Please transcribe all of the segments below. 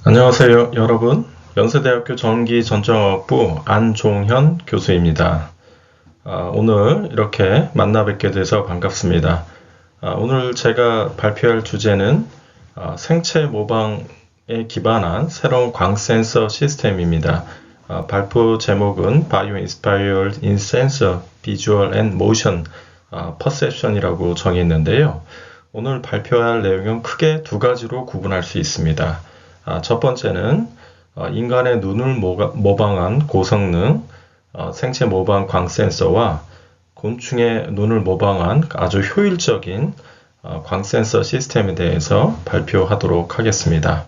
안녕하세요 여러분, 연세대학교 전기전자공학부 안종현 교수입니다. 오늘 이렇게 만나 뵙게 돼서 반갑습니다. 오늘 제가 발표할 주제는 생체 모방에 기반한 새로운 광센서 시스템입니다. 발표 제목은 Bio-Inspired In-Sensor Visual and Motion Perception이라고 정했는데요. 오늘 발표할 내용은 크게 두 가지로 구분할 수 있습니다. 첫 번째는 인간의 눈을 모방한 고성능 생체 모방 광센서와 곤충의 눈을 모방한 아주 효율적인 광센서 시스템에 대해서 발표하도록 하겠습니다.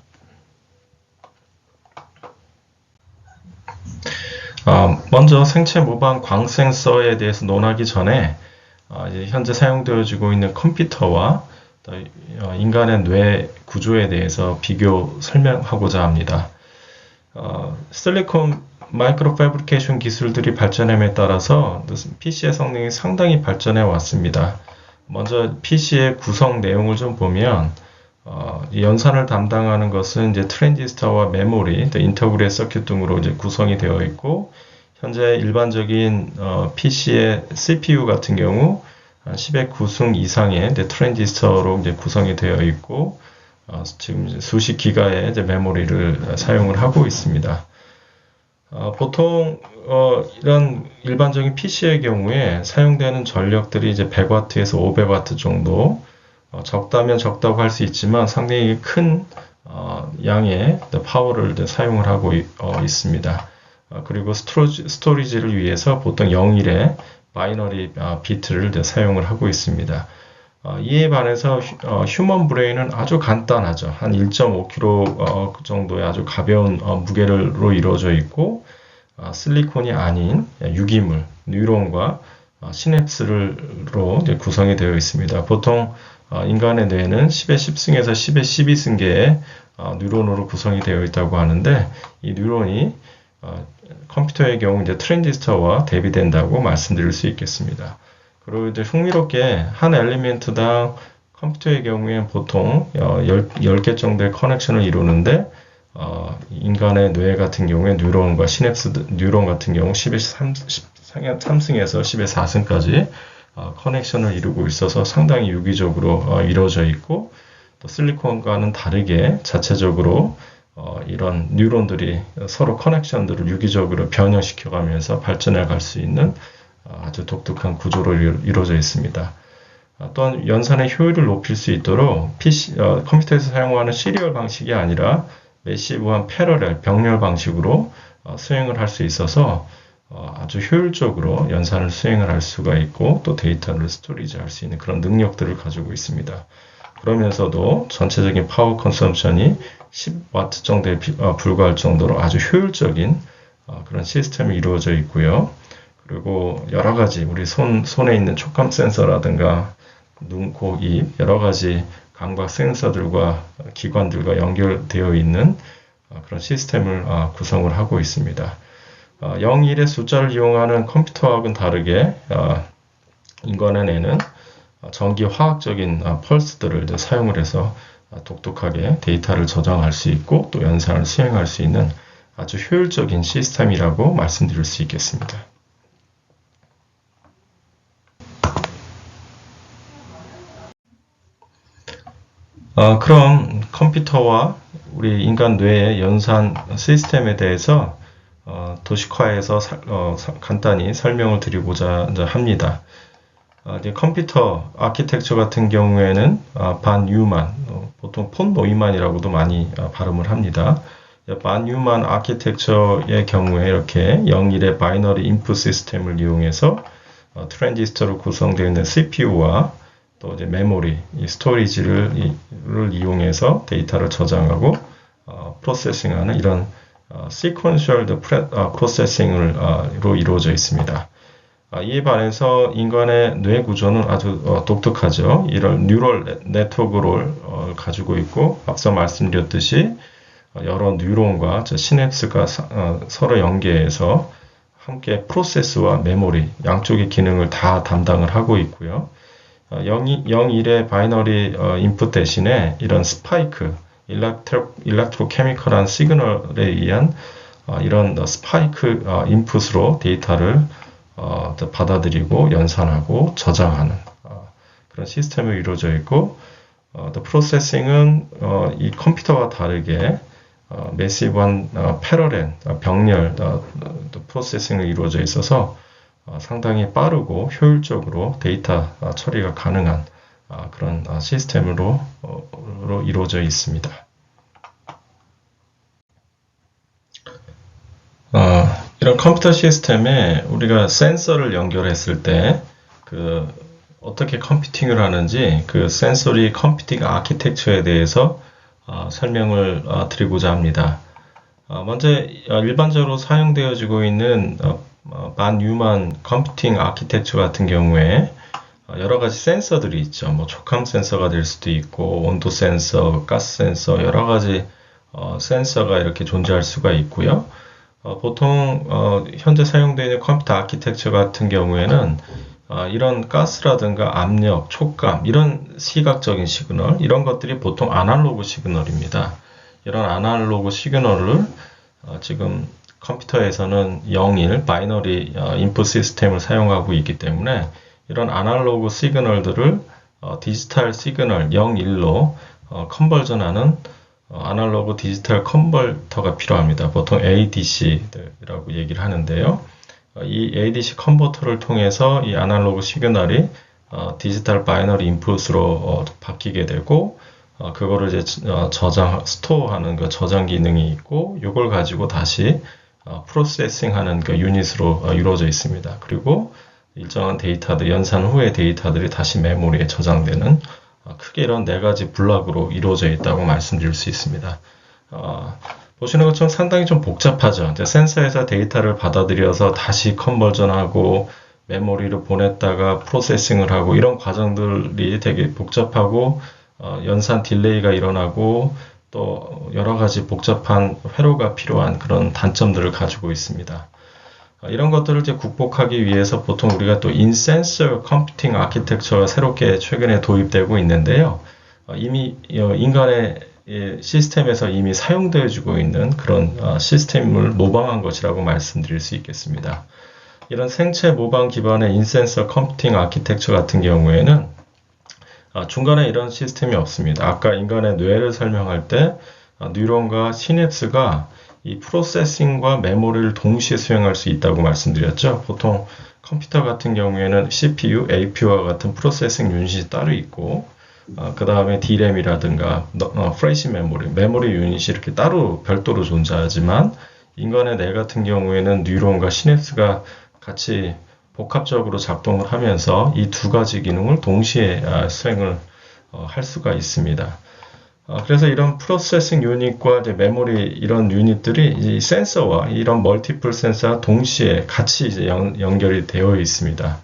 먼저 생체 모방 광센서에 대해서 논하기 전에 현재 사용되어지고 있는 컴퓨터와 인간의 뇌 구조에 대해서 비교 설명하고자 합니다. 실리콘 마이크로 패브리케이션 기술들이 발전함에 따라서 PC의 성능이 상당히 발전해 왔습니다. 먼저 PC의 구성 내용을 좀 보면 연산을 담당하는 것은 이제 트랜지스터와 메모리, 인터그레이트 서큐트 등으로 이제 구성이 되어 있고, 현재 일반적인 PC의 CPU 같은 경우 10의 9승 이상의 트랜지스터로 이제 구성이 되어 있고, 지금 수십 기가의 이제 메모리를 사용을 하고 있습니다. 보통 이런 일반적인 PC의 경우에 사용되는 전력들이 이제 100W에서 500W 정도, 적다면 적다고 할 수 있지만 상당히 큰 양의 파워를 사용을 하고 있습니다. 그리고 스토리지를 위해서 보통 0일의 바이너리 비트를 사용을 하고 있습니다. 이에 반해서 휴먼 브레인은 아주 간단하죠. 한 1.5kg 정도의 아주 가벼운 무게로 이루어져 있고, 실리콘이 아닌 유기물, 뉴런과 시냅스로 구성이 되어 있습니다. 보통 인간의 뇌는 10의 10승에서 10의 12승계의 뉴런으로 구성이 되어 있다고 하는데, 이 뉴런이 컴퓨터의 경우 이제 트랜지스터와 대비된다고 말씀드릴 수 있겠습니다. 그리고 이제 흥미롭게 한 엘리멘트당 컴퓨터의 경우에 보통 10개 정도의 커넥션을 이루는데, 인간의 뇌 같은 경우에 뉴런과 시냅스 뉴런 같은 경우 10의 3승에서 10의 4승까지 커넥션을 이루고 있어서 상당히 유기적으로 이루어져 있고, 또 실리콘과는 다르게 자체적으로 이런 뉴런들이 서로 커넥션들을 유기적으로 변형시켜가면서 발전해 갈 수 있는 아주 독특한 구조로 이루어져 있습니다. 또한 연산의 효율을 높일 수 있도록 컴퓨터에서 사용하는 시리얼 방식이 아니라 매시브한 패러렐, 병렬 방식으로 수행을 할 수 있어서 아주 효율적으로 연산을 수행을 할 수가 있고, 또 데이터를 스토리지할 수 있는 그런 능력들을 가지고 있습니다. 그러면서도 전체적인 파워 컨섬션이 10W 정도에 불과할 정도로 아주 효율적인 그런 시스템이 이루어져 있고요. 그리고 여러 가지 우리 손에 있는 촉감 센서라든가 눈, 코, 입 여러 가지 감각 센서들과 기관들과 연결되어 있는 그런 시스템을 구성을 하고 있습니다. 0, 1의 숫자를 이용하는 컴퓨터하고는 다르게 인간의 뇌는 전기 화학적인 펄스들을 사용을 해서 독특하게 데이터를 저장할 수 있고, 또 연산을 수행할 수 있는 아주 효율적인 시스템이라고 말씀드릴 수 있겠습니다. 그럼 컴퓨터와 우리 인간 뇌의 연산 시스템에 대해서 도식화해서 간단히 설명을 드리고자 합니다. 이제 컴퓨터 아키텍처 같은 경우에는 반 뉴만, 보통 폰 노이만이라고도 많이 발음을 합니다. 반 뉴만 아키텍처의 경우에 이렇게 0일의 바이너리 인풋 시스템을 이용해서 트랜지스터로 구성되어 있는 CPU와 또 이제 메모리, 스토리지를 이용해서 데이터를 저장하고 프로세싱하는 이런 시퀀셜 프로세싱으로 이루어져 있습니다. 이에 반해서 인간의 뇌 구조는 아주 독특하죠. 이런 뉴럴 네트워크를 가지고 있고, 앞서 말씀드렸듯이 여러 뉴런과 시냅스가 서로 연계해서 함께 프로세스와 메모리 양쪽의 기능을 다 담당을 하고 있고요. 0, 1의 바이너리 인풋 대신에 이런 스파이크, 일렉트로케미컬한 시그널에 의한 이런 스파이크 인풋으로 데이터를 받아들이고 연산하고 저장하는 그런 시스템이 이루어져 있고, 프로세싱은 이 컴퓨터와 다르게 매시브한 패러렐, 병렬 프로세싱이 이루어져 있어서 상당히 빠르고 효율적으로 데이터 처리가 가능한 그런 시스템으로 이루어져 있습니다. 이런 컴퓨터 시스템에 우리가 센서를 연결했을 때 어떻게 컴퓨팅을 하는지 그 센서리 컴퓨팅 아키텍처에 대해서 설명을 드리고자 합니다. 먼저 일반적으로 사용되어지고 있는 반 뉴만 컴퓨팅 아키텍처 같은 경우에 여러 가지 센서들이 있죠. 뭐 촉감 센서가 될 수도 있고 온도 센서, 가스 센서 여러 가지 센서가 이렇게 존재할 수가 있고요. 보통 현재 사용되어 있는 컴퓨터 아키텍처 같은 경우에는 이런 가스라든가 압력, 촉감 이런 시각적인 시그널 이런 것들이 보통 아날로그 시그널입니다. 이런 아날로그 시그널을 지금 컴퓨터에서는 0, 1 바이너리 인풋 시스템을 사용하고 있기 때문에 이런 아날로그 시그널들을 디지털 시그널 0, 1로 컨버전하는 아날로그 디지털 컨버터가 필요합니다. 보통 ADC라고 얘기를 하는데요. 이 ADC 컨버터를 통해서 이 아날로그 시그널이 디지털 바이너리 인풋으로 바뀌게 되고 그거를 이제 스토어하는 그 저장 기능이 있고 이걸 가지고 다시 프로세싱하는 그 유닛으로 이루어져 있습니다. 그리고 일정한 데이터들, 연산 후의 데이터들이 다시 메모리에 저장되는 크게 이런 네 가지 블록으로 이루어져 있다고 말씀드릴 수 있습니다. 보시는 것처럼 상당히 좀 복잡하죠. 센서에서 데이터를 받아들여서 다시 컨버전하고 메모리로 보냈다가 프로세싱을 하고 이런 과정들이 되게 복잡하고 연산 딜레이가 일어나고 또 여러 가지 복잡한 회로가 필요한 그런 단점들을 가지고 있습니다. 이런 것들을 이제 극복하기 위해서 보통 우리가 또 인센서 컴퓨팅 아키텍처가 새롭게 최근에 도입되고 있는데요. 이미 인간의 시스템에서 이미 사용되어지고 있는 그런 시스템을 모방한 것이라고 말씀드릴 수 있겠습니다. 이런 생체 모방 기반의 인센서 컴퓨팅 아키텍처 같은 경우에는 중간에 이런 시스템이 없습니다. 아까 인간의 뇌를 설명할 때 뉴런과 시냅스가 이 프로세싱과 메모리를 동시에 수행할 수 있다고 말씀드렸죠. 보통 컴퓨터 같은 경우에는 CPU, APU와 같은 프로세싱 유닛이 따로 있고 그 다음에 D램이라든가 프레시 메모리 유닛이 이렇게 따로 별도로 존재하지만 인간의 뇌 같은 경우에는 뉴런과 시냅스가 같이 복합적으로 작동을 하면서 이 두 가지 기능을 동시에 수행을 할 수가 있습니다. 그래서 이런 프로세싱 유닛과 이제 메모리 이런 유닛들이 이 센서와 이런 멀티플 센서와 동시에 같이 이제 연결이 되어 있습니다.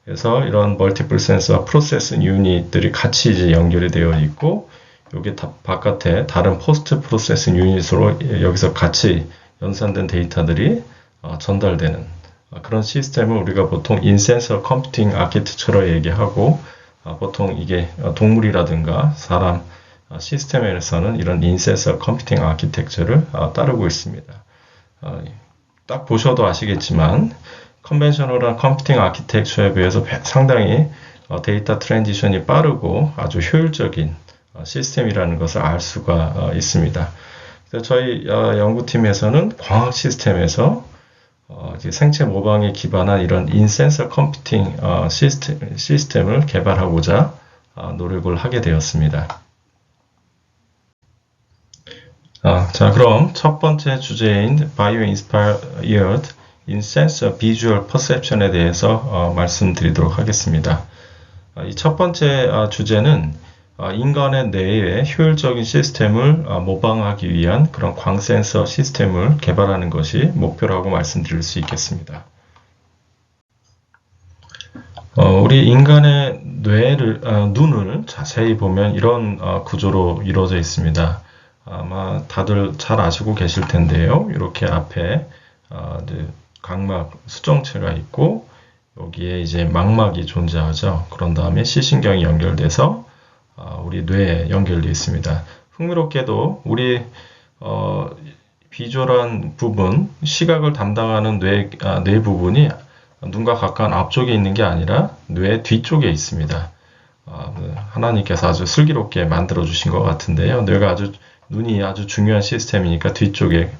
그래서 이런 멀티플 센서와 프로세싱 유닛들이 같이 이제 연결이 되어 있고, 여기 바깥에 다른 포스트 프로세싱 유닛으로 여기서 같이 연산된 데이터들이 전달되는 그런 시스템을 우리가 보통 인센서 컴퓨팅 아키텍처로 얘기하고, 보통 이게 동물이라든가 사람 시스템에서는 이런 인센서 컴퓨팅 아키텍처를 따르고 있습니다. 딱 보셔도 아시겠지만 컨벤셔널한 컴퓨팅 아키텍처에 비해서 상당히 데이터 트랜지션이 빠르고 아주 효율적인 시스템이라는 것을 알 수가 있습니다. 그래서 저희 연구팀에서는 광학 시스템에서 생체 모방에 기반한 이런 인센서 컴퓨팅 시스템을 개발하고자 노력을 하게 되었습니다. 자, 그럼 첫 번째 주제인 Bio Inspired in Sensor Visual Perception에 대해서 말씀드리도록 하겠습니다. 이 첫 번째 주제는 인간의 뇌의 효율적인 시스템을 모방하기 위한 그런 광센서 시스템을 개발하는 것이 목표라고 말씀드릴 수 있겠습니다. 우리 인간의 눈을 자세히 보면 이런 구조로 이루어져 있습니다. 아마 다들 잘 아시고 계실 텐데요. 이렇게 앞에 이제 각막 수정체가 있고 여기에 이제 망막이 존재하죠. 그런 다음에 시신경이 연결돼서 우리 뇌에 연결되어 있습니다. 흥미롭게도 우리 비주얼한 부분, 시각을 담당하는 뇌 부분이 눈과 가까운 앞쪽에 있는 게 아니라 뇌 뒤쪽에 있습니다. 하나님께서 아주 슬기롭게 만들어 주신 것 같은데요. 눈이 아주 중요한 시스템이니까 뒤쪽에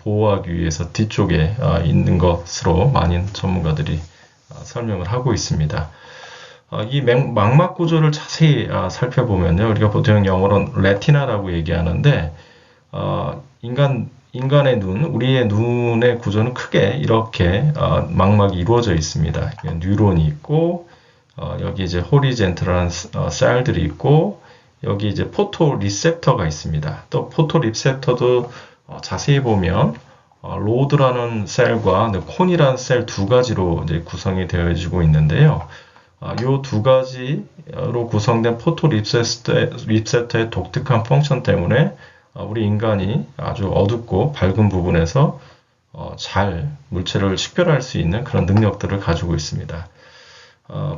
보호하기 위해서 뒤쪽에 있는 것으로 많은 전문가들이 설명을 하고 있습니다. 이 망막 구조를 자세히 살펴보면요. 우리가 보통 영어로 레티나라고 얘기하는데 인간의 눈, 우리의 눈의 구조는 크게 이렇게 망막이 이루어져 있습니다. 뉴런이 있고 여기 이제 호리젠틀한 셀들이 있고 여기 이제 포토 리셉터가 있습니다. 또 포토 리셉터도 자세히 보면 로드라는 셀과 콘이라는 셀 두 가지로 이제 구성이 되어지고 있는데요. 이 두 가지로 구성된 포토 리셉터의 독특한 펑션 때문에 우리 인간이 아주 어둡고 밝은 부분에서 잘 물체를 식별할 수 있는 그런 능력들을 가지고 있습니다.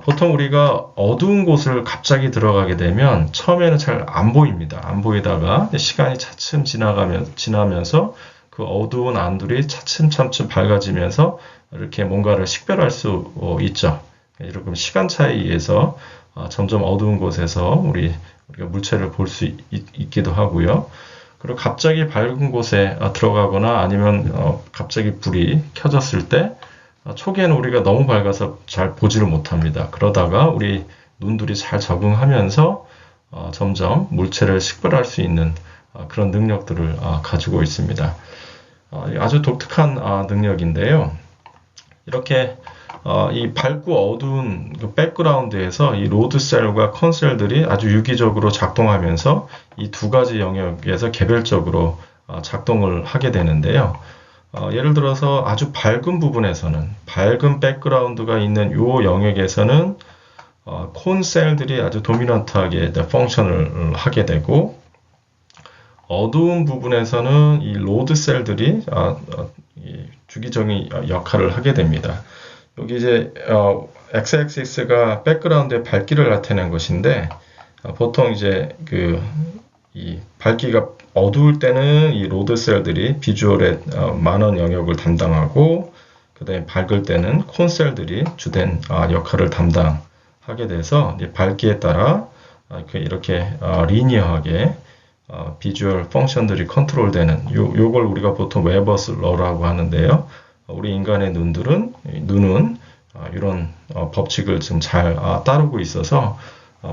보통 우리가 어두운 곳을 갑자기 들어가게 되면 처음에는 잘 안 보입니다. 안 보이다가 시간이 차츰 지나면서 그 어두운 안들이 차츰 밝아지면서 이렇게 뭔가를 식별할 수 있죠. 이렇게 시간 차이에 의해서 점점 어두운 곳에서 우리가 물체를 볼 수 있기도 하고요. 그리고 갑자기 밝은 곳에 들어가거나 아니면 갑자기 불이 켜졌을 때 초기에는 우리가 너무 밝아서 잘 보지를 못합니다. 그러다가 우리 눈들이 잘 적응하면서 점점 물체를 식별할 수 있는 그런 능력들을 가지고 있습니다. 아주 독특한 능력인데요. 이렇게 이 밝고 어두운 그 백그라운드에서 이 로드셀과 콘셀들이 아주 유기적으로 작동하면서 이 두 가지 영역에서 개별적으로 작동을 하게 되는데요. 예를 들어서 아주 밝은 부분에서는 밝은 백그라운드가 있는 이 영역에서는 콘셀들이 아주 도미넌트하게 펑션을 하게 되고 어두운 부분에서는 이 로드셀들이 주기적인 역할을 하게 됩니다. 여기 이제 x-axis가 백그라운드의 밝기를 나타낸 것인데 보통 이제 이 밝기가 어두울 때는 이 로드셀들이 비주얼의 많은 영역을 담당하고 그다음에 밝을 때는 콘셀들이 주된 역할을 담당하게 돼서 밝기에 따라 이렇게 리니어하게 비주얼 펑션들이 컨트롤되는 요걸 우리가 보통 웨버스 러라고 하는데요. 우리 인간의 눈은 이런 법칙을 좀 잘 따르고 있어서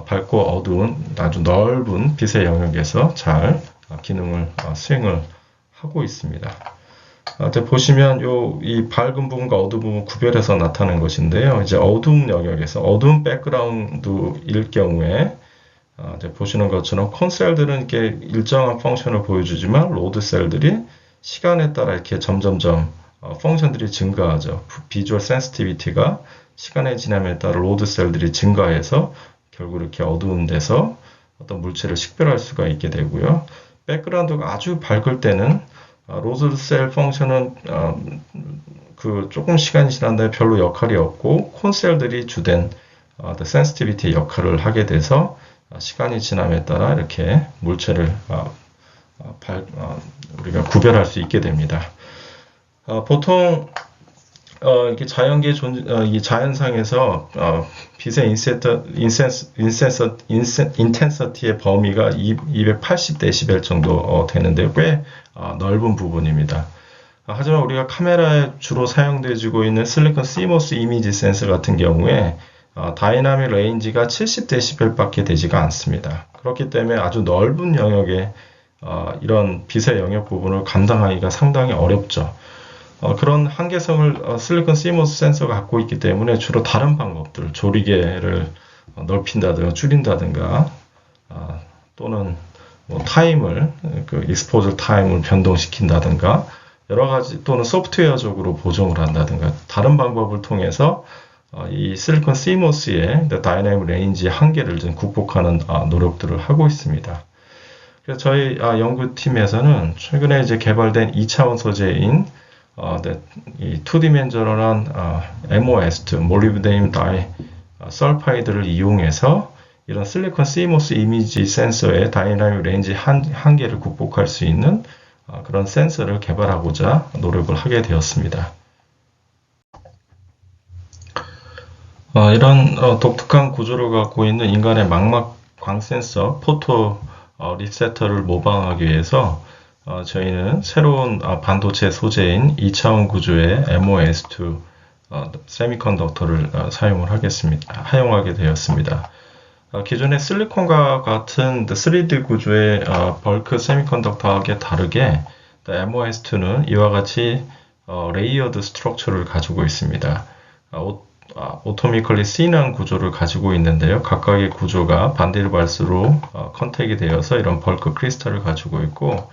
밝고 어두운 아주 넓은 빛의 영역에서 잘 기능을 수행을 하고 있습니다. 보시면 이 밝은 부분과 어두운 부분 구별해서 나타낸 것인데요. 이제 어두운 영역에서 어두운 백그라운드일 경우에 보시는 것처럼 콘셀들은 이렇게 일정한 펑션을 보여주지만 로드셀들이 시간에 따라 이렇게 점점점 펑션들이 증가하죠. 비주얼 센시티비티가 시간의 지남에 따라 로드셀들이 증가해서 결국 이렇게 어두운 데서 어떤 물체를 식별할 수가 있게 되고요. 백그라운드가 아주 밝을 때는 로드셀 펑션은 조금 시간이 지난 다음에 별로 역할이 없고 콘셀들이 주된 센시티비티의 역할을 하게 돼서 시간이 지남에 따라 이렇게 물체를 우리가 구별할 수 있게 됩니다. 보통 이렇게 이 자연상에서 빛의 인텐서티의 범위가 280데시벨 정도 되는데 꽤 넓은 부분입니다. 하지만 우리가 카메라에 주로 사용되고 있는 실리콘 CMOS 이미지 센서 같은 경우에 다이나믹 레인지가 70데시벨밖에 되지가 않습니다. 그렇기 때문에 아주 넓은 영역에 이런 빛의 영역 부분을 감당하기가 상당히 어렵죠. 그런 한계성을 실리콘 CMOS 센서가 갖고 있기 때문에 주로 다른 방법들, 조리개를 넓힌다든가 줄인다든가 또는 타임을 익스포저 타임을 변동시킨다든가 여러 가지 또는 소프트웨어적으로 보정을 한다든가 다른 방법을 통해서 이 실리콘 CMOS의 다이내믹 레인지의 한계를 좀 극복하는 노력들을 하고 있습니다. 그래서 저희 연구팀에서는 최근에 이제 개발된 2차원 소재인 이 투디멘저널한 MOS2, 몰리브데늄 다이 설파이드를 이용해서 이런 실리콘 CMOS 이미지 센서의 다이나믹 렌즈 한계를 극복할 수 있는 그런 센서를 개발하고자 노력을 하게 되었습니다. 이런 독특한 구조를 갖고 있는 인간의 망막 광 센서 포토 리셉터를 모방하기 위해서 저희는 새로운 반도체 소재인 2차원 구조의 MOS2 세미컨덕터를 사용하게 되었습니다. 기존의 실리콘과 같은 3D 구조의 벌크 세미컨덕터하고 다르게 MOS2는 이와 같이 레이어드 스트럭처를 가지고 있습니다. 오토미컬리 시인한 구조를 가지고 있는데요. 각각의 구조가 반디르발스로 컨택이 되어서 이런 벌크 크리스탈을 가지고 있고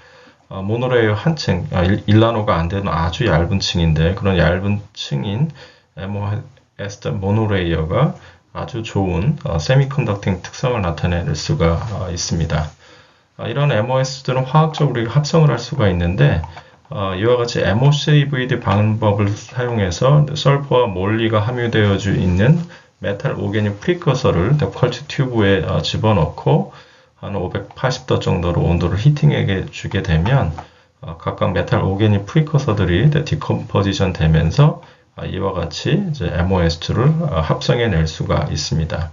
모노레이어 한 층, 1나노가 안 되는 아주 얇은 층인데 그런 얇은 층인 MOS 모노레이어가 아주 좋은 세미컨덕팅 특성을 나타낼 수가 있습니다. 이런 MOS들은 화학적으로 합성을 할 수가 있는데 이와 같이 MOCVD 방법을 사용해서 설포와 몰리가 함유되어 있는 메탈 오게닉 프리커서를 퀄츠 튜브에 집어넣고 한 580도 정도로 온도를 히팅해 주게 되면 각각 메탈 오게닉 프리커서들이 디컴포지션 되면서 이와 같이 이제 MOS2를 합성해 낼 수가 있습니다.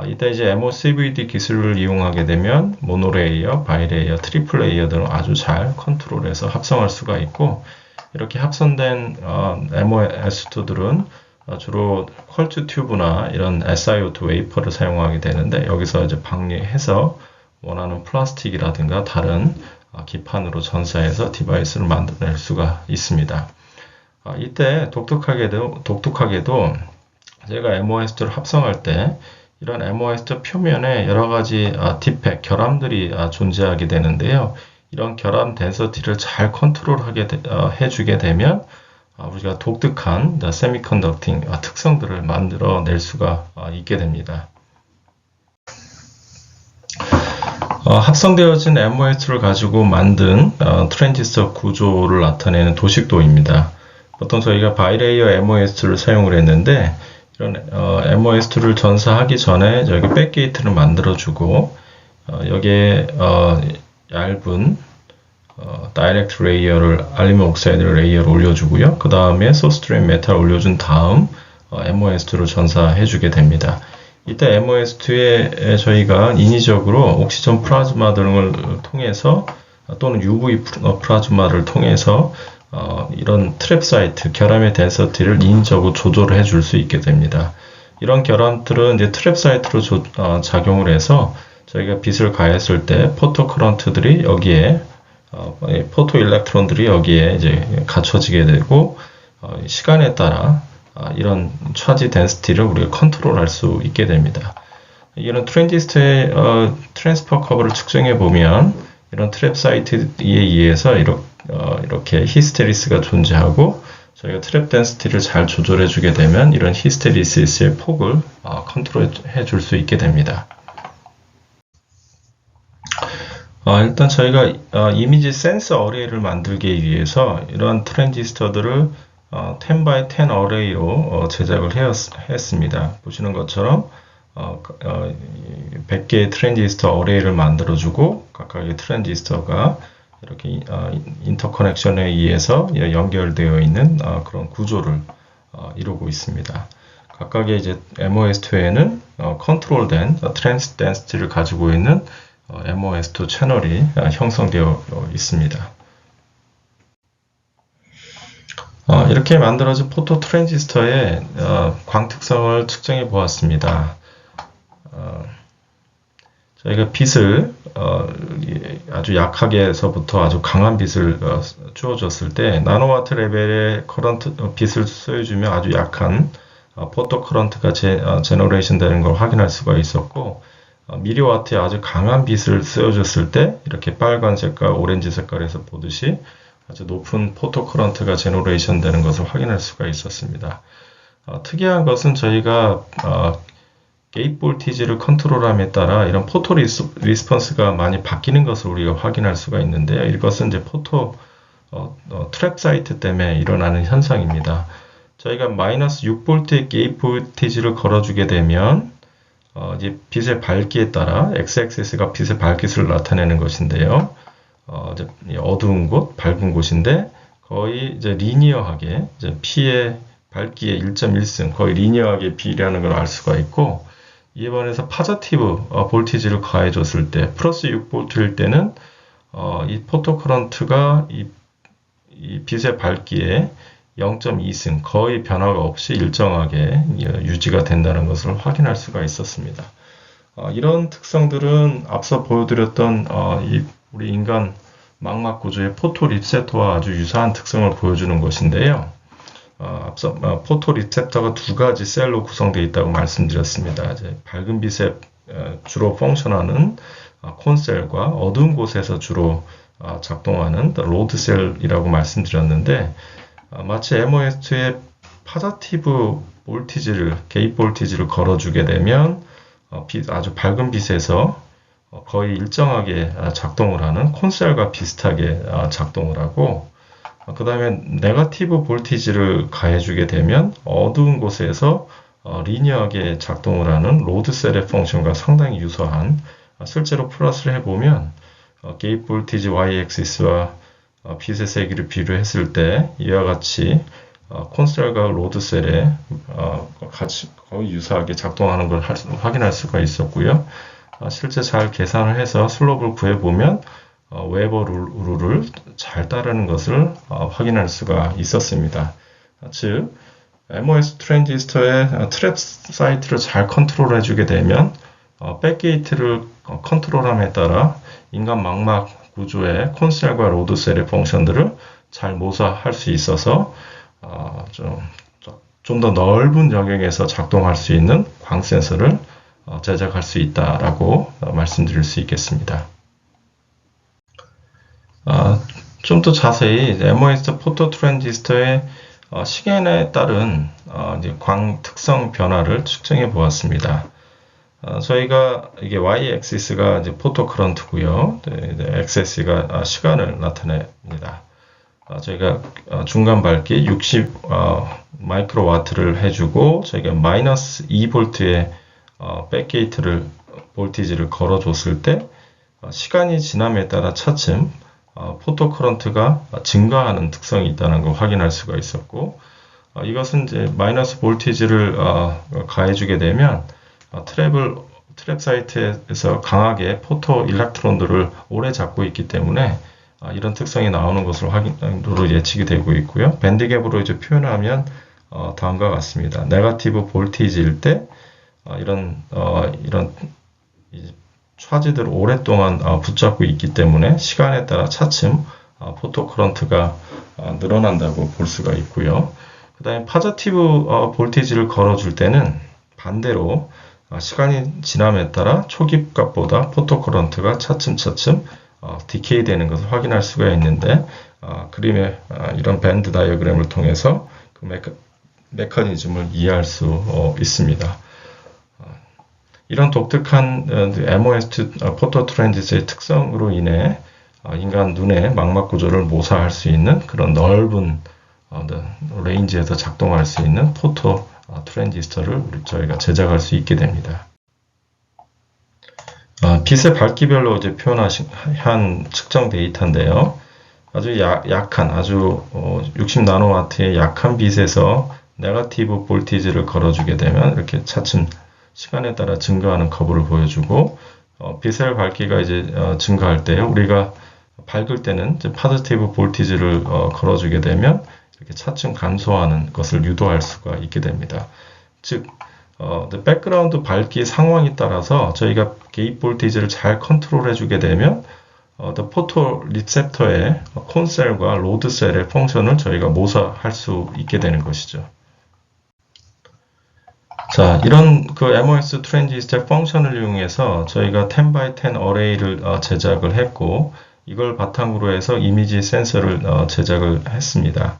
이때 이제 MOCVD 기술을 이용하게 되면 모노레이어, 바이레이어, 트리플 레이어 등을 아주 잘 컨트롤해서 합성할 수가 있고 이렇게 합성된 MOS2들은 주로 퀄츠 튜브나 이런 SiO2 웨이퍼를 사용하게 되는데 여기서 이제 방리해서 원하는 플라스틱이라든가 다른 기판으로 전사해서 디바이스를 만들어낼 수가 있습니다. 이때 독특하게도 제가 MOS2를 합성할 때 이런 MOS2 표면에 여러 가지 디펙, 결함들이 존재하게 되는데요. 이런 결함 덴서티를 잘 컨트롤하게 해주게 되면 우리가 독특한 세미컨덕팅 특성들을 만들어낼 수가 있게 됩니다. 합성되어진 MOS2를 가지고 만든 트랜지스터 구조를 나타내는 도식도입니다. 보통 저희가 바이레이어 MOS2를 사용을 했는데 이런 MOS2를 전사하기 전에 여기 백게이트를 만들어주고 여기에 얇은 다이렉트 레이어를 알루미늄 옥사이드 레이어를 올려주고요. 그 다음에 소스 드레인 메탈 올려준 다음 MOS2를 전사해주게 됩니다. 이때 MOS2에 저희가 인위적으로 옥시전 플라즈마 등을 통해서 또는 UV 플라즈마를 통해서 이런 트랩 사이트, 결함의 덴서티를 인위적으로 조절을 해줄 수 있게 됩니다. 이런 결함들은 이제 트랩 사이트로 작용을 해서 저희가 빛을 가했을 때 포토 커런트들이 여기에 포토 일렉트론들이 여기에 이제 갖춰지게 되고 시간에 따라 이런 차지 덴시티를 우리가 컨트롤할 수 있게 됩니다. 이런 트랜지스터의 트랜스퍼 커브를 측정해 보면 이런 트랩 사이트에 의해서 이렇게 히스테리스가 존재하고 저희가 트랩 덴시티를 잘 조절해 주게 되면 이런 히스테리시스의 폭을 컨트롤해 줄 수 있게 됩니다. 일단 저희가 이미지 센서 어레이를 만들기 위해서 이러한 트랜지스터들을 10x10 어레이로 제작을 했습니다. 보시는 것처럼 100개의 트랜지스터 어레이를 만들어주고 각각의 트랜지스터가 이렇게 인터커넥션에 의해서 연결되어 있는 그런 구조를 이루고 있습니다. 각각의 이제 MOS2에는 컨트롤된 트랜스 덴시티를 가지고 있는 MOS2 채널이 형성되어 있습니다. 이렇게 만들어진 포토 트랜지스터의 광 특성을 측정해 보았습니다. 저희가 빛을 아주 약하게서부터 아주 강한 빛을 주어줬을 때 나노와트 레벨의 빛을 쏘여주면 아주 약한 포토 커런트가 제너레이션 되는 걸 확인할 수가 있었고 미리와트의 아주 강한 빛을 쏘여줬을 때 이렇게 빨간 색깔, 오렌지 색깔에서 보듯이 아주 높은 포토 커런트가 제너레이션 되는 것을 확인할 수가 있었습니다. 특이한 것은 저희가 게이트 볼티지를 컨트롤함에 따라 이런 포토 리스폰스가 많이 바뀌는 것을 우리가 확인할 수가 있는데요. 이것은 이제 포토 트랩 사이트 때문에 일어나는 현상입니다. 저희가 마이너스 6V의 게이트 볼티지를 걸어주게 되면 이제 빛의 밝기에 따라 x-axis가 빛의 밝기수를 나타내는 것인데요. 이제 어두운 곳, 밝은 곳인데 거의 이제 리니어하게 이제 P의 밝기의 1.1승 거의 리니어하게 비례하는 걸 알 수가 있고, 이에 반해서 파자티브 볼티지를 가해줬을 때 플러스 6V일 때는 이 포토커런트가 이 빛의 밝기에 0.2승 거의 변화가 없이 일정하게 유지가 된다는 것을 확인할 수가 있었습니다. 이런 특성들은 앞서 보여드렸던 우리 인간 망막 구조의 포토 리셉터와 아주 유사한 특성을 보여주는 것인데요. 앞서 포토 리셉터가 두 가지 셀로 구성되어 있다고 말씀드렸습니다. 이제 밝은 빛에 주로 펑션하는 콘셀과 어두운 곳에서 주로 작동하는 로드셀이라고 말씀드렸는데, 마치 MOS2에 파자티브 볼티지를, 게이트 볼티지를 걸어주게 되면 아주 밝은 빛에서 거의 일정하게 작동을 하는 콘셀과 비슷하게 작동을 하고, 그 다음에 네거티브 볼티지를 가해주게 되면 어두운 곳에서 리니어하게 작동을 하는 로드셀의 펑션과 상당히 유사한, 실제로 플러스를 해보면 게이트 볼티지 y-axis와 빛의 세기를 비교했을 때 이와 같이 콘셀과 로드셀에 같이 거의 유사하게 작동하는 걸 확인할 수가 있었고요. 실제 잘 계산을 해서 슬롭을 구해보면 웨버 룰을 잘 따르는 것을 확인할 수가 있었습니다. 즉, MOS 트랜지스터의 트랩 사이트를 잘 컨트롤해주게 되면 백게이트를 컨트롤함에 따라 인간 망막 구조의 콘셀과 로드셀의 펑션들을 잘 모사할 수 있어서 좀 더 넓은 영역에서 작동할 수 있는 광 센서를 제작할 수 있다라고 말씀드릴 수 있겠습니다. 좀 더 자세히 MOS 포토 트랜지스터의 시간에 따른 광 특성 변화를 측정해 보았습니다. 저희가 이게 y-axis가 이제 포토 커런트고요. x-axis가 시간을 나타냅니다. 저희가 중간 밝기 60 마이크로와트를 해주고 저희가 마이너스 2V의 백게이트를 볼티지를 걸어줬을 때 시간이 지남에 따라 차츰 포토 커런트가 증가하는 특성이 있다는 걸 확인할 수가 있었고, 이것은 이제 마이너스 볼티지를 가해주게 되면 트랩 사이트에서 강하게 포토 일렉트론들을 오래 잡고 있기 때문에 이런 특성이 나오는 것으로 예측이 되고 있고요. 밴드갭으로 이제 표현하면 다음과 같습니다. 네거티브 볼티지일 때 이런 차지들을 오랫동안 붙잡고 있기 때문에 시간에 따라 차츰 포토 커런트가 늘어난다고 볼 수가 있고요. 그 다음에 파자티브 볼티지를 걸어줄 때는 반대로 시간이 지남에 따라 초기 값보다 포토 커런트가 차츰 디케이 되는 것을 확인할 수가 있는데, 그림의 이런 밴드 다이어그램을 통해서 그 메커니즘을 이해할 수 있습니다. 이런 독특한 MOS 포토 트랜지스터의 특성으로 인해 인간 눈의 망막 구조를 모사할 수 있는 그런 넓은 레인지에서 작동할 수 있는 포토 트랜지스터를 저희가 제작할 수 있게 됩니다. 빛의 밝기별로 이제 표현한 측정 데이터인데요. 아주 약한, 아주 60 나노와트의 약한 빛에서 네거티브 볼티지를 걸어주게 되면 이렇게 차츰 시간에 따라 증가하는 커브를 보여주고, 빛의 밝기가 이제 증가할 때 우리가 밝을 때는 이제 파지티브 볼티지를 걸어주게 되면 이렇게 차츰 감소하는 것을 유도할 수가 있게 됩니다. 즉, 백그라운드 밝기 상황에 따라서 저희가 게이트 볼티지를 잘 컨트롤 해주게 되면 포토 리셉터의 콘셀과 로드셀의 펑션을 저희가 모사할 수 있게 되는 것이죠. 자, 이런 그 MOS 트랜지스터 펑션을 이용해서 저희가 10x10 어레이를 제작을 했고, 이걸 바탕으로 해서 이미지 센서를 제작을 했습니다.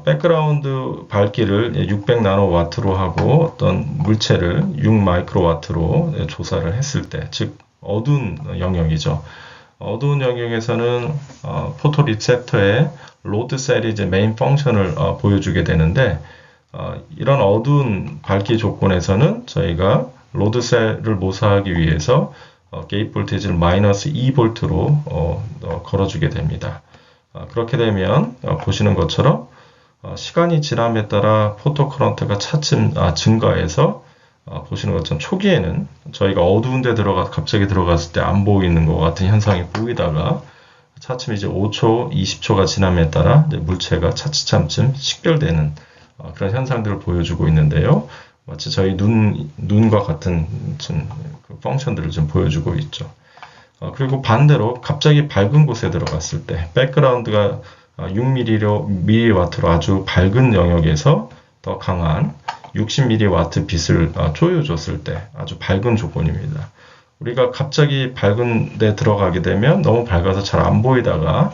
백그라운드 밝기를 600 나노와트로 하고 어떤 물체를 6 마이크로와트로 조사를 했을 때, 즉 어두운 영역이죠. 어두운 영역에서는 포토 리셉터의 로드 셀이 이제 메인 펑션을 보여주게 되는데 이런 어두운 밝기 조건에서는 저희가 로드 셀을 모사하기 위해서 게이트 볼테이지를 마이너스 2V로 걸어주게 됩니다. 그렇게 되면 보시는 것처럼 시간이 지남에 따라 포토 커런트가 차츰 증가해서 보시는 것처럼 초기에는 저희가 어두운 데 갑자기 들어갔을 때 안 보이는 것 같은 현상이 보이다가 차츰 이제 5초, 20초가 지남에 따라 물체가 차츰 식별되는 그런 현상들을 보여주고 있는데요. 마치 저희 눈과 같은 그 펑션들을 좀 보여주고 있죠. 그리고 반대로 갑자기 밝은 곳에 들어갔을 때 백그라운드가 6mW로 아주 밝은 영역에서 더 강한 60mW 빛을 조여줬을 때 아주 밝은 조건입니다. 우리가 갑자기 밝은 데 들어가게 되면 너무 밝아서 잘 안 보이다가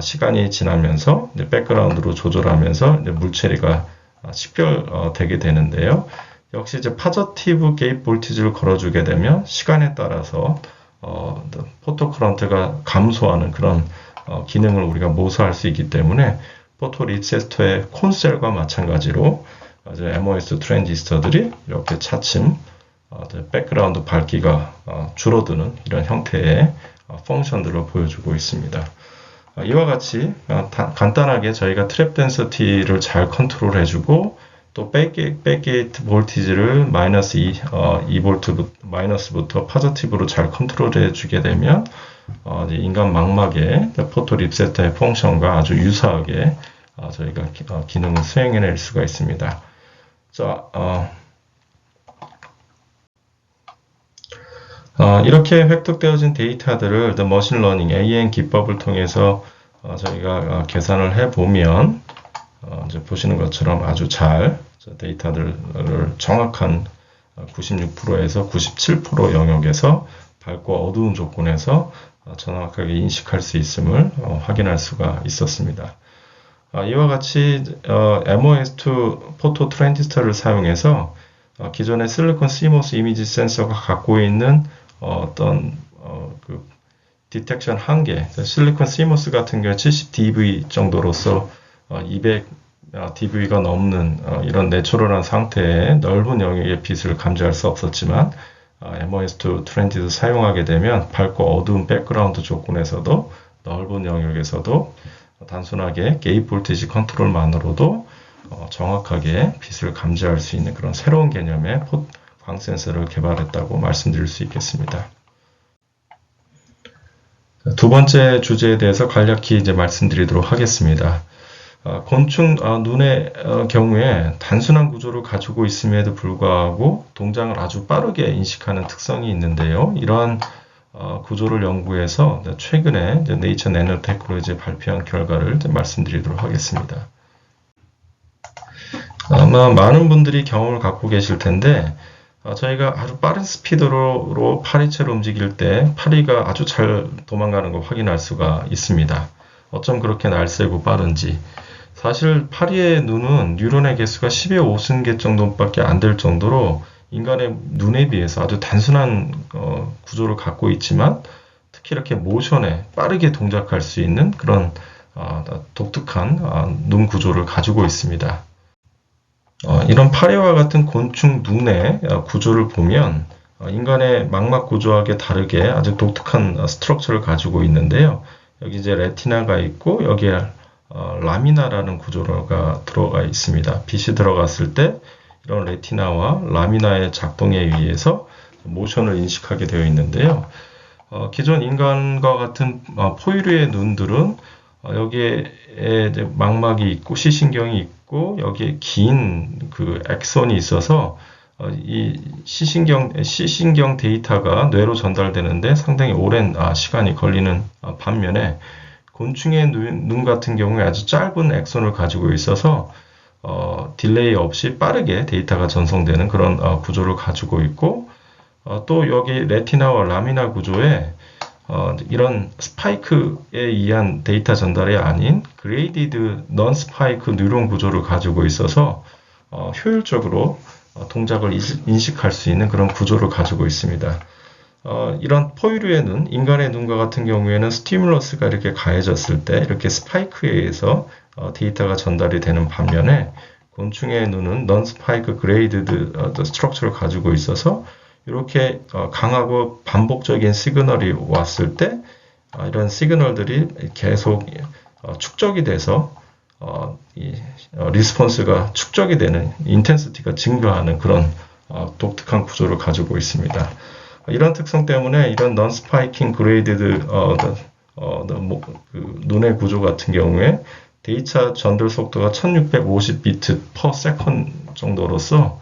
시간이 지나면서 백그라운드로 조절하면서 물체가 식별되게 되는데요. 역시 이제 파저티브 게이트 볼티지를 걸어주게 되면 시간에 따라서 포토 커런트가 감소하는 그런 기능을 우리가 모사할 수 있기 때문에 포토 리셉터의 콘셀과 마찬가지로 MOS 트랜지스터들이 이렇게 차츰 백그라운드 밝기가 줄어드는 이런 형태의 펑션들을 보여주고 있습니다. 이와 같이 간단하게 저희가 트랩 덴서티를 잘 컨트롤 해주고 또 백게이트 볼티지를 마이너스 2V 마이너스부터 파저티브로 잘 컨트롤 해주게 되면 인간 망막의 포토 리셉터의 펑션과 아주 유사하게 저희가 기능을 수행해낼 수가 있습니다. 자, 이렇게 획득되어진 데이터들을 머신러닝 AN 기법을 통해서 저희가 계산을 해보면 이제 보시는 것처럼 아주 잘 데이터들을 정확한 96%에서 97% 영역에서 밝고 어두운 조건에서 정확하게 인식할 수 있음을 확인할 수가 있었습니다. 이와 같이 MOS2 포토 트랜지스터를 사용해서 기존의 실리콘 CMOS 이미지 센서가 갖고 있는 어떤 그 디텍션 한계, 실리콘 CMOS 같은 경우 70dB 정도로서 200dB가 넘는 이런 내추럴한 상태의 넓은 영역의 빛을 감지할 수 없었지만 MOS2 트랜지스터 사용하게 되면 밝고 어두운 백그라운드 조건에서도 넓은 영역에서도 단순하게 게이트 볼티지 컨트롤만으로도 정확하게 빛을 감지할 수 있는 그런 새로운 개념의 광 센서를 개발했다고 말씀드릴 수 있겠습니다. 두 번째 주제에 대해서 간략히 이제 말씀드리도록 하겠습니다. 곤충 눈의 경우에 단순한 구조를 가지고 있음에도 불구하고 동작을 아주 빠르게 인식하는 특성이 있는데요. 이러한 구조를 연구해서 최근에 네이처 내노테크놀로지에 발표한 결과를 말씀드리도록 하겠습니다. 아마 많은 분들이 경험을 갖고 계실 텐데 저희가 아주 빠른 스피드로 파리채로 움직일 때 파리가 아주 잘 도망가는 걸 확인할 수가 있습니다. 어쩜 그렇게 날쌔고 빠른지. 사실 파리의 눈은 뉴런의 개수가 10의 5승계 정도밖에 안 될 정도로 인간의 눈에 비해서 아주 단순한 구조를 갖고 있지만 특히 이렇게 모션에 빠르게 동작할 수 있는 그런 독특한 눈 구조를 가지고 있습니다. 이런 파리와 같은 곤충 눈의 구조를 보면 인간의 망막 구조하고 다르게 아주 독특한 스트럭처를 가지고 있는데요. 여기 이제 레티나가 있고 여기에 라미나라는 구조가 들어가 있습니다. 빛이 들어갔을 때 이런 레티나와 라미나의 작동에 의해서 모션을 인식하게 되어 있는데요. 기존 인간과 같은 포유류의 눈들은 여기에 이제 망막이 있고 시신경이 있고 여기에 긴 그 액선이 있어서 이 시신경 데이터가 뇌로 전달되는데 상당히 오랜 시간이 걸리는 반면에 곤충의 눈 같은 경우에 아주 짧은 액선을 가지고 있어서 딜레이 없이 빠르게 데이터가 전송되는 그런 구조를 가지고 있고 또 여기 레티나와 라미나 구조에 이런 스파이크에 의한 데이터 전달이 아닌 그레이디드 넌 스파이크 뉴런 구조를 가지고 있어서 효율적으로 동작을 인식할 수 있는 그런 구조를 가지고 있습니다. 이런 포유류의 눈, 인간의 눈과 같은 경우에는 스티뮬러스가 이렇게 가해졌을 때 이렇게 스파이크에 의해서 데이터가 전달이 되는 반면에 곤충의 눈은 non spike graded 스트럭처를 가지고 있어서 이렇게 강하고 반복적인 시그널이 왔을 때 이런 시그널들이 계속 축적이 돼서 리스폰스가 축적이 되는 인텐시티가 증가하는 그런 독특한 구조를 가지고 있습니다. 이런 특성 때문에 이런 non-spiking graded 눈의 구조 같은 경우에 데이터 전달 속도가 1650비트 per second 정도로서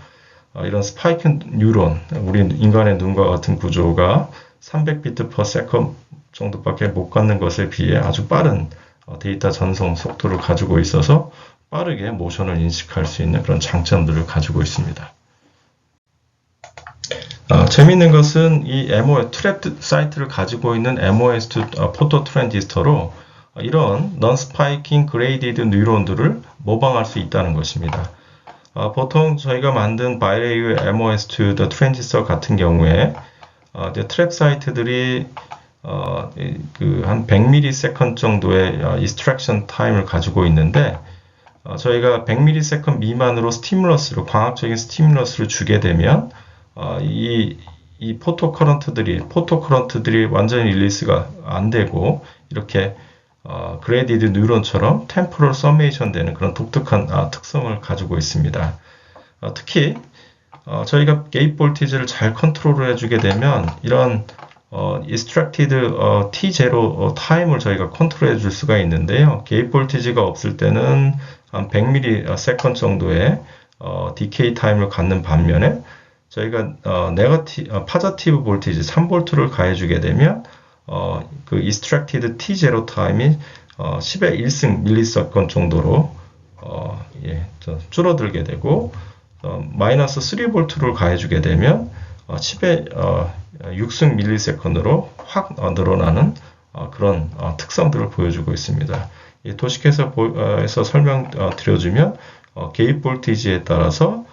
이런 스파이크 뉴런, 우리 인간의 눈과 같은 구조가 300비트 per second 정도밖에 못 갖는 것에 비해 아주 빠른 데이터 전송 속도를 가지고 있어서 빠르게 모션을 인식할 수 있는 그런 장점들을 가지고 있습니다. 재미있는 것은 이 트랩 사이트를 가지고 있는 MOS2 포토 트랜지스터로 이런 non-spiking graded 뉴런들을 모방할 수 있다는 것입니다. 보통 저희가 만든 바이레이의 MOS2 트랜지스터 같은 경우에 트랩 사이트들이 한 100ms 정도의 extraction time을 가지고 있는데 저희가 100ms 미만으로 광학적인 스티뮬러스를 주게 되면 이 포토 커런트들이 완전히 릴리스가 안 되고 이렇게 그레디드 뉴런처럼 템포럴 서메이션 되는 그런 독특한 특성을 가지고 있습니다. 특히 저희가 게이트 볼티지를 잘 컨트롤을 해주게 되면 이런 extracted T0 타임을 저희가 컨트롤 해줄 수가 있는데요. 게이트 볼티지가 없을 때는 한 100ms 정도의 디케이 타임을 갖는 반면에 저희가 파자티브 볼티지 3V를 가해주게 되면 그 extracted T0 타임이 10의 1승 밀리세컨드 정도로 줄어들게 되고 마이너스 3V를 가해주게 되면 10의 6승 밀리세컨드로 확 늘어나는 그런 특성들을 보여주고 있습니다. 도식에서 설명드려주면 게이트 볼티지에 따라서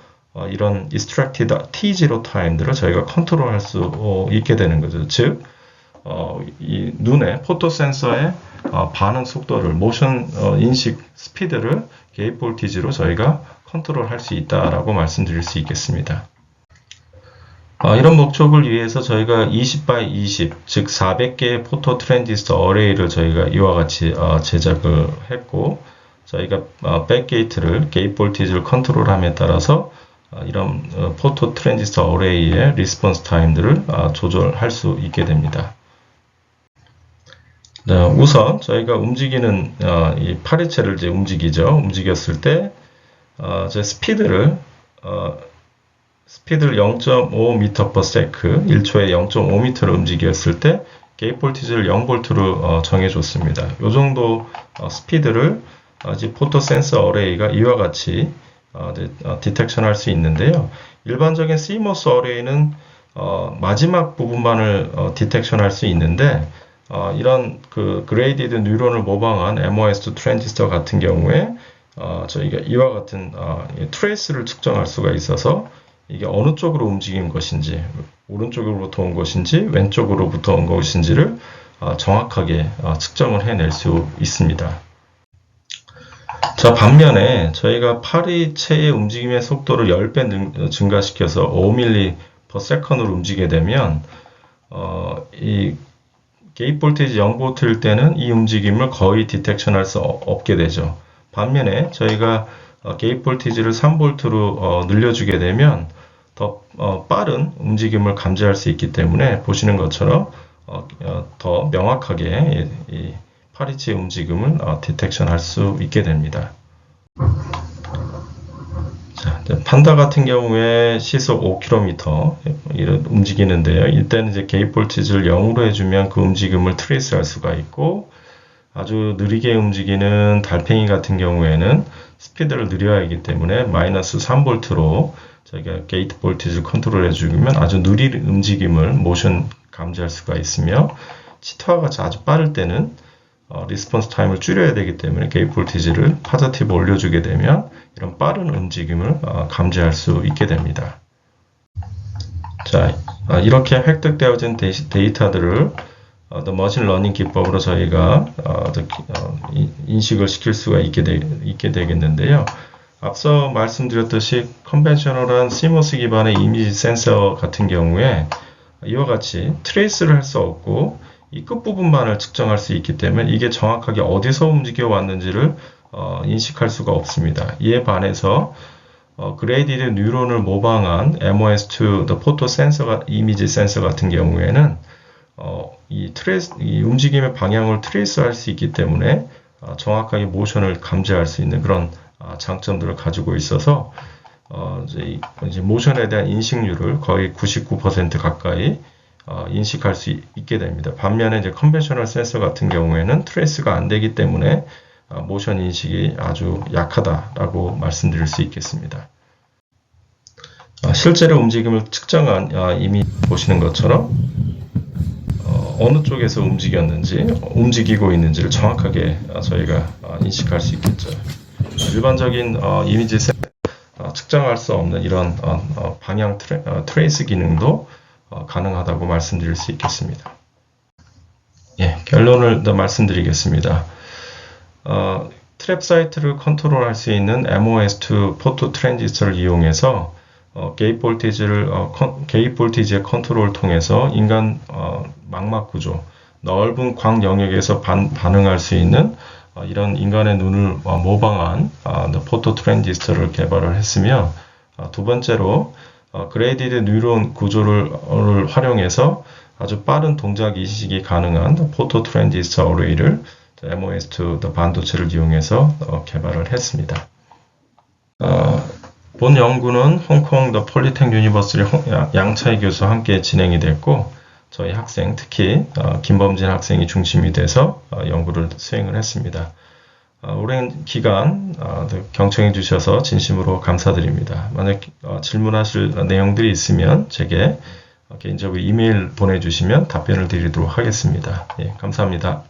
이런 extracted T0 타임들을 저희가 컨트롤할 수 있게 되는 거죠. 즉, 이 눈의 포토 센서의 반응 속도를, 모션 인식 스피드를 게이트 볼티지로 저희가 컨트롤할 수 있다라고 말씀드릴 수 있겠습니다. 이런 목적을 위해서 저희가 20x20, 즉 400개의 포토 트랜지스터 어레이를 저희가 이와 같이 제작을 했고, 저희가 백게이트를 게이트 볼티지를 컨트롤함에 따라서 이런 포토 트랜지스터 어레이의 리스폰스 타임들을 조절할 수 있게 됩니다. 우선 저희가 움직이는 이 파리채를 이제 움직였을 때 스피드를 0.5m/s, 1초에 0.5m를 움직였을 때 게이트 볼티지를 0V로 정해줬습니다. 이 정도 스피드를 이제 포토 센서 어레이가 이와 같이 디텍션 할 수 있는데요. 일반적인 CMOS 어레이는 마지막 부분만을 디텍션 할 수 있는데 이런 그 그레이디드 뉴런을 모방한 MOS2 트랜지스터 같은 경우에 저희가 이와 같은 트레이스를 측정할 수가 있어서 이게 어느 쪽으로 움직인 것인지, 오른쪽으로부터 온 것인지 왼쪽으로부터 온 것인지를 정확하게 측정을 해낼 수 있습니다. 자, 반면에 저희가 파리채의 움직임의 속도를 10배 증가시켜서 5mS/s로 움직이게 되면 이 게이트 볼티지 0V일 때는 이 움직임을 거의 디텍션 할 수 없게 되죠. 반면에 저희가 게이트 볼티지를 3V로 늘려주게 되면 더 빠른 움직임을 감지할 수 있기 때문에 보시는 것처럼 더 명확하게 이 파리채의 움직임을 디텍션 할 수 있게 됩니다. 자, 판다 같은 경우에 시속 5km 움직이는데요. 이때는 이제 게이트 볼티지를 0으로 해주면 그 움직임을 트레이스 할 수가 있고, 아주 느리게 움직이는 달팽이 같은 경우에는 스피드를 늘려야 하기 때문에 마이너스 3V로 저희가 게이트 볼티지를 컨트롤 해주면 아주 느린 움직임을 모션 감지할 수가 있으며, 치타가 아주 빠를 때는 리스폰스 타임을 줄여야 되기 때문에 게이트 볼티지를 파자티브 올려주게 되면 이런 빠른 움직임을 감지할 수 있게 됩니다. 자, 이렇게 획득되어진 데이터들을 머신 러닝 기법으로 저희가 인식을 시킬 수가 있게 되겠는데요. 앞서 말씀드렸듯이 컨벤셔널한 CMOS 기반의 이미지 센서 같은 경우에 이와 같이 트레이스를 할 수 없고 이 끝부분만을 측정할 수 있기 때문에 이게 정확하게 어디서 움직여 왔는지를 인식할 수가 없습니다. 이에 반해서 그레이디드 뉴런을 모방한 MOS2 포토 센서가 이미지 센서 같은 경우에는 이 움직임의 방향을 트레이스할 수 있기 때문에 정확하게 모션을 감지할 수 있는 그런 장점들을 가지고 있어서 이제 모션에 대한 인식률을 거의 99% 가까이 인식할 수 있게 됩니다. 반면에 이제 컨벤셔널 센서 같은 경우에는 트레이스가 안 되기 때문에 모션 인식이 아주 약하다라고 말씀드릴 수 있겠습니다. 실제로 움직임을 측정한 이미 보시는 것처럼 어느 쪽에서 움직이고 있는지를 정확하게 저희가 인식할 수 있겠죠. 일반적인 이미지 측정할 수 없는 이런 방향 트레이스 기능도 가능하다고 말씀드릴 수 있겠습니다. 예, 결론을 더 말씀드리겠습니다. 트랩 사이트를 컨트롤할 수 있는 MOS2 포토 트랜지스터를 이용해서 게이트 볼티지의 컨트롤을 통해서 인간 망막 구조, 넓은 광 영역에서 반응할 수 있는 이런 인간의 눈을 모방한 포토 트랜지스터를 개발을 했으며, 두 번째로 그레이디드 뉴런 구조를 활용해서 아주 빠른 동작 인식이 가능한 포토 트랜지스터 어레이를 MOS2 반도체를 이용해서 개발을 했습니다. 본 연구는 홍콩 폴리텍 유니버시티 양차희 교수와 함께 진행이 됐고, 저희 학생, 특히 김범진 학생이 중심이 돼서 연구를 수행을 했습니다. 오랜 기간 경청해 주셔서 진심으로 감사드립니다. 만약 질문하실 내용들이 있으면 제게 개인적으로 이메일 보내주시면 답변을 드리도록 하겠습니다. 예, 감사합니다.